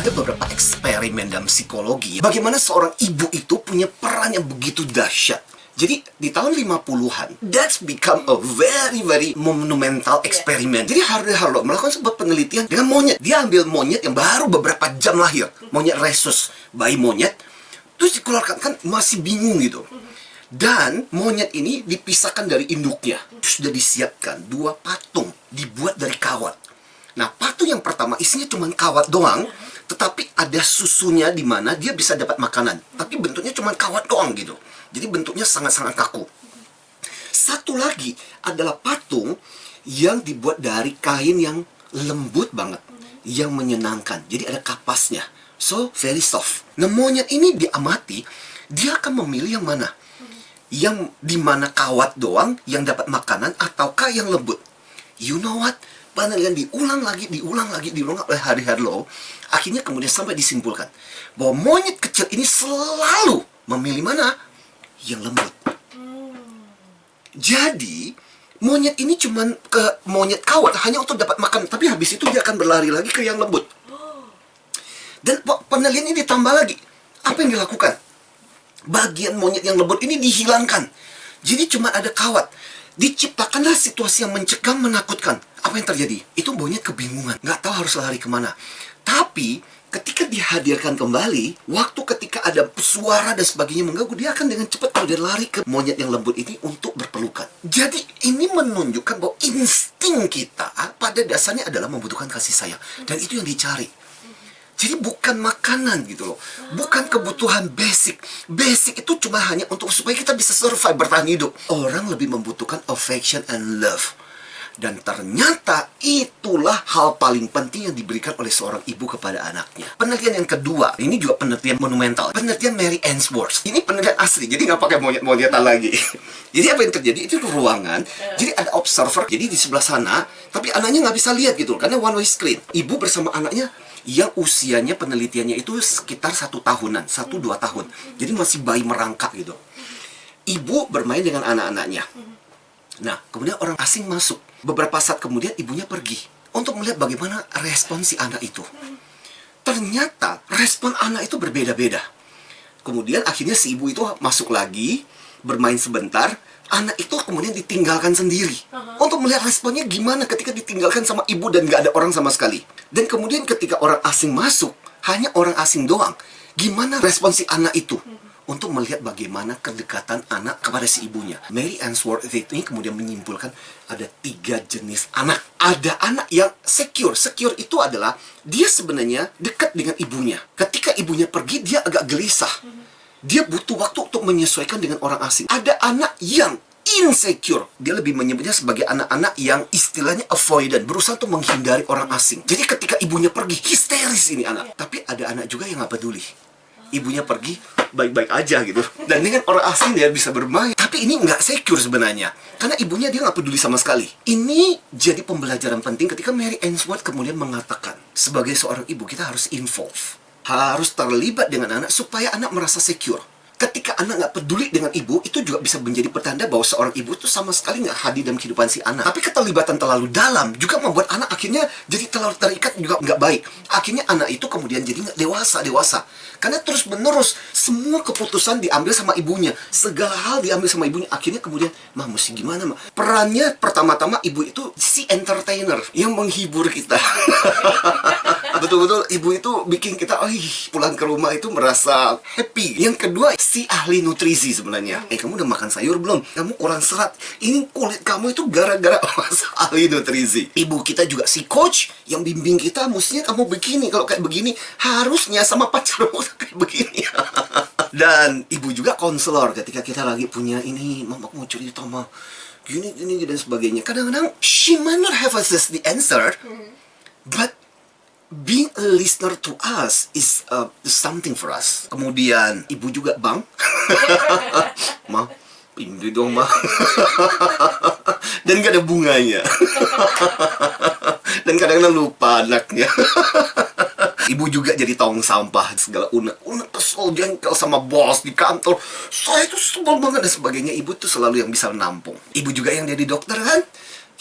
ada beberapa eksperimen dalam psikologi bagaimana seorang ibu itu punya peran yang begitu dahsyat. Jadi di tahun 50-an, that's become a very monumental eksperimen. Jadi Hardy Harlow melakukan sebuah penelitian dengan monyet. Dia ambil monyet yang baru beberapa jam lahir, monyet rhesus, bayi monyet, terus dikeluarkan, kan masih bingung gitu. Dan monyet ini dipisahkan dari induknya. Sudah disiapkan 2 patung dibuat dari kawat. Nah, patung yang pertama isinya cuma kawat doang, tetapi ada susunya di mana dia bisa dapat makanan. Tapi bentuknya cuma kawat doang gitu. Jadi bentuknya sangat-sangat kaku. Satu lagi adalah patung yang dibuat dari kain yang lembut banget, yang menyenangkan. Jadi ada kapasnya. So, very soft. Nah, monyet ini diamati, dia akan memilih yang mana? Yang dimana kawat doang yang dapat makanan ataukah yang lembut? You know what? Penelitian diulang lagi oleh Hardy Harlow. Akhirnya kemudian sampai disimpulkan bahwa monyet kecil ini selalu memilih mana? Yang lembut. Jadi monyet ini cuman ke monyet kawat hanya untuk dapat makan, tapi habis itu dia akan berlari lagi ke yang lembut. Dan penelitian ini ditambah lagi. Apa yang dilakukan? Bagian monyet yang lembut ini dihilangkan. Jadi cuma ada kawat. Diciptakanlah situasi yang mencekam, menakutkan. Apa yang terjadi? Itu monyet kebingungan, nggak tahu harus lari kemana. Tapi ketika dihadirkan kembali, waktu ketika ada suara dan sebagainya mengganggu, dia akan dengan cepat kemudian lari ke monyet yang lembut ini untuk berpelukan. Jadi ini menunjukkan bahwa insting kita pada dasarnya adalah membutuhkan kasih sayang. Dan itu yang dicari. Jadi bukan makanan gitu loh. Bukan kebutuhan basic. Basic itu cuma hanya untuk supaya kita bisa survive, bertahan hidup. Orang lebih membutuhkan affection and love. Dan ternyata itulah hal paling penting yang diberikan oleh seorang ibu kepada anaknya. Penelitian yang kedua, ini juga penelitian monumental. Penelitian Mary Ainsworth. Ini penelitian asli, jadi nggak pakai monyet-monyetan lagi. Jadi apa yang terjadi? Itu ruangan, jadi ada observer, jadi di sebelah sana, tapi anaknya nggak bisa lihat gitu, karena one way screen. Ibu bersama anaknya yang usianya penelitiannya itu sekitar 1 tahunan, 1-2 tahun. Jadi masih bayi merangkak gitu. Ibu bermain dengan anak-anaknya. Nah, kemudian orang asing masuk. Beberapa saat kemudian ibunya pergi untuk melihat bagaimana respon si anak itu. Ternyata respon anak itu berbeda-beda. Kemudian akhirnya si ibu itu masuk lagi, bermain sebentar. Anak itu kemudian ditinggalkan sendiri. Untuk melihat responnya gimana ketika ditinggalkan sama ibu dan gak ada orang sama sekali. Dan kemudian ketika orang asing masuk, hanya orang asing doang. Gimana respon si anak itu? Untuk melihat bagaimana kedekatan anak kepada si ibunya. Mary Ainsworth ini kemudian menyimpulkan ada 3 jenis anak. Ada anak yang secure. Secure itu adalah dia sebenarnya dekat dengan ibunya. Ketika ibunya pergi, dia agak gelisah. Dia butuh waktu untuk menyesuaikan dengan orang asing. Ada anak yang insecure. Dia lebih menyebutnya sebagai anak-anak yang istilahnya avoidant, berusaha untuk menghindari orang asing. Jadi ketika ibunya pergi, histeris ini anak. Tapi ada anak juga yang nggak peduli. Ibunya pergi, baik-baik aja gitu. Dan dengan orang asing dia bisa bermain. Tapi ini nggak secure sebenarnya. Karena ibunya dia nggak peduli sama sekali. Ini jadi pembelajaran penting ketika Mary Ainsworth kemudian mengatakan, sebagai seorang ibu kita harus involve. Harus terlibat dengan anak supaya anak merasa secure. Ketika anak nggak peduli dengan ibu, itu juga bisa menjadi pertanda bahwa seorang ibu itu sama sekali nggak hadir dalam kehidupan si anak. Tapi keterlibatan terlalu dalam juga membuat anak akhirnya jadi terlalu terikat, juga nggak baik. Akhirnya anak itu kemudian jadi nggak dewasa. Karena terus-menerus semua keputusan diambil sama ibunya. Segala hal diambil sama ibunya. Akhirnya kemudian, mah mesti gimana, mah? Perannya pertama-tama ibu itu si entertainer yang menghibur kita. Betul-betul ibu itu bikin kita pulang ke rumah itu merasa happy. Yang kedua, si ahli nutrisi sebenarnya. Kamu udah makan sayur belum? Kamu kurang serat. Ini kulit kamu itu gara-gara ahli nutrisi. Ibu kita juga si coach yang bimbing kita, mestinya kamu begini, kalau kayak begini harusnya sama pacarmu kayak begini. Dan ibu juga konselor ketika kita lagi punya ini, mama mau cerita mah gini dan sebagainya. Kadang-kadang she might not have us the answer, but being a listener to us is something for us. Kemudian ibu juga bang, ma, ini dong ma, dan gak ada bunganya, dan kadang-kadang lupa anaknya. Ibu juga jadi tong sampah, segala unek kesel, jengkel sama bos di kantor. Saya itu sebel banget dan sebagainya. Ibu tuh selalu yang bisa menampung. Ibu juga yang jadi dokter kan.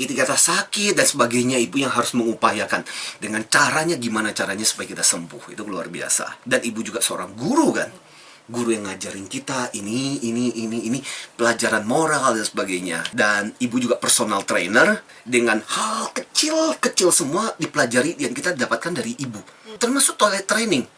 Ketika kita sakit dan sebagainya, ibu yang harus mengupayakan dengan caranya, gimana caranya supaya kita sembuh. Itu luar biasa. Dan ibu juga seorang guru kan, guru yang ngajarin kita ini, pelajaran moral dan sebagainya. Dan ibu juga personal trainer, dengan hal kecil-kecil semua dipelajari yang kita dapatkan dari ibu. Termasuk toilet training.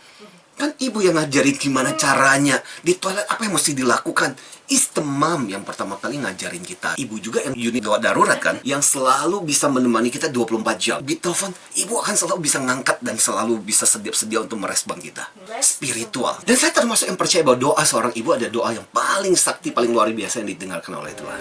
Kan ibu yang ngajarin gimana caranya di toilet, apa yang mesti dilakukan. Istemam yang pertama kali ngajarin kita. Ibu juga yang unit gawat darurat kan, yang selalu bisa menemani kita 24 jam. Beethoven, ibu akan selalu bisa ngangkat dan selalu bisa sedia untuk merespon kita. Spiritual. Dan saya termasuk yang percaya bahwa doa seorang ibu ada doa yang paling sakti, paling luar biasa yang didengarkan oleh Tuhan.